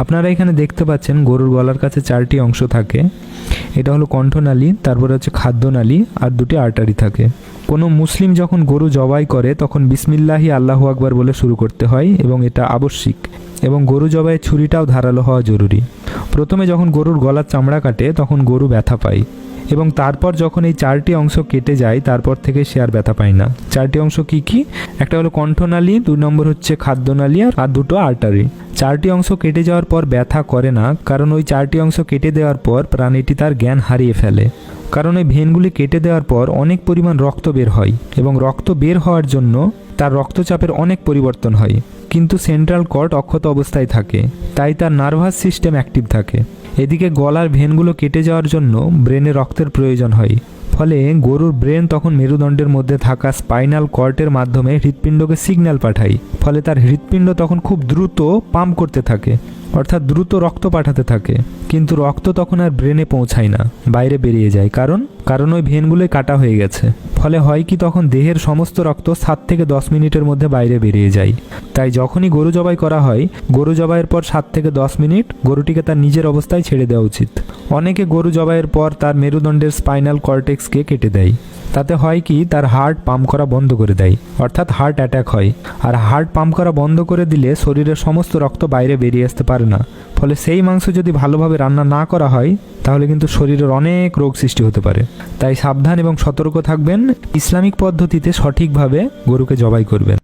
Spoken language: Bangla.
আপনারা এখানে দেখতে পাচ্ছেন গরুর গলার কাছে 4টি অংশ থাকে। এটা হলো কণ্ঠনালী, তারপরে হচ্ছে খাদ্যনালী, আর 2টি আর্টারি থাকে। কোনো মুসলিম যখন গরু জবাই করে তখন বিসমিল্লাহি আল্লাহু আকবার বলে শুরু করতে হয় এবং এটা আবশ্যিক। এবং গরু জবাইয়ের ছুরিটাও ধারালো হওয়া জরুরি। প্রথমে যখন গরুর গলার চামড়া কাটে তখন গরু ব্যথা পায়, এবং তারপর যখন এই 4টি অংশ কেটে যায় তারপর থেকে সে আর ব্যথা পায় না। 4টি অংশ কি কি? একটা হলো কণ্ঠনালী, 2 নম্বর হচ্ছে খাদ্যনালী, আর 2টো আর্টারি। 4টি অংশ কেটে যাওয়ার পর ব্যথা করে না, কারণ ওই 4টি অংশ কেটে দেওয়ার পর প্রাণীটি তার জ্ঞান হারিয়ে ফেলে। কারণ ওই ভেনগুলি কেটে দেওয়ার পর অনেক পরিমাণ রক্ত বের হয়, এবং রক্ত বের হওয়ার জন্য তার রক্তচাপের অনেক পরিবর্তন হয়, কিন্তু সেন্ট্রাল কর্ড অক্ষত অবস্থায় থাকে, তাই তার নার্ভাস সিস্টেম অ্যাক্টিভ থাকে। এদিকে গলার ভেনগুলো কেটে যাওয়ার জন্য ব্রেনে রক্তের প্রয়োজন হয়, ফলে গরুর ব্রেন তখন মেরুদণ্ডের মধ্যে থাকা স্পাইনাল কর্ডের মাধ্যমে হৃৎপিণ্ডকে সিগন্যাল পাঠায়, ফলে তার হৃৎপিণ্ড তখন খুব দ্রুত পাম্প করতে থাকে, অর্থাৎ দ্রুত রক্ত পাঠাতে থাকে। কিন্তু রক্ত তখন আর ব্রেনে পৌঁছায় না, বাইরে বেরিয়ে যায়। কারণ ওই ভেনগুলোই কাটা হয়ে গেছে। ফলে হয় কি, তখন দেহের সমস্ত রক্ত 7 থেকে 10 মিনিটের মধ্যে বাইরে বেরিয়ে যায়। তাই যখনই গরু জবাই করা হয়, গরু জবাইয়ের পর 7 থেকে 10 মিনিট গরুটিকে তার নিজের অবস্থায় ছেড়ে দেওয়া উচিত। অনেকে গরু জবাইয়ের পর তার মেরুদণ্ডের স্পাইনাল কর্টেক্সকে কেটে দেয়। তাতে হয় কি, তার হার্ট পাম্প করা বন্ধ করে দেয়, অর্থাৎ হার্ট অ্যাটাক হয়। আর হার্ট পাম্প করা বন্ধ করে দিলে শরীরের সমস্ত রক্ত বাইরে বেরিয়ে আসতে পারে না। ফলে সেই মাংস যদি ভালোভাবে রান্না না করা হয় তাহলে কিন্তু শরীরের অনেক রোগ সৃষ্টি হতে পারে। তাই সাবধান এবং সতর্ক থাকবেন, ইসলামিক পদ্ধতিতে সঠিকভাবে গরুকে জবাই করবেন।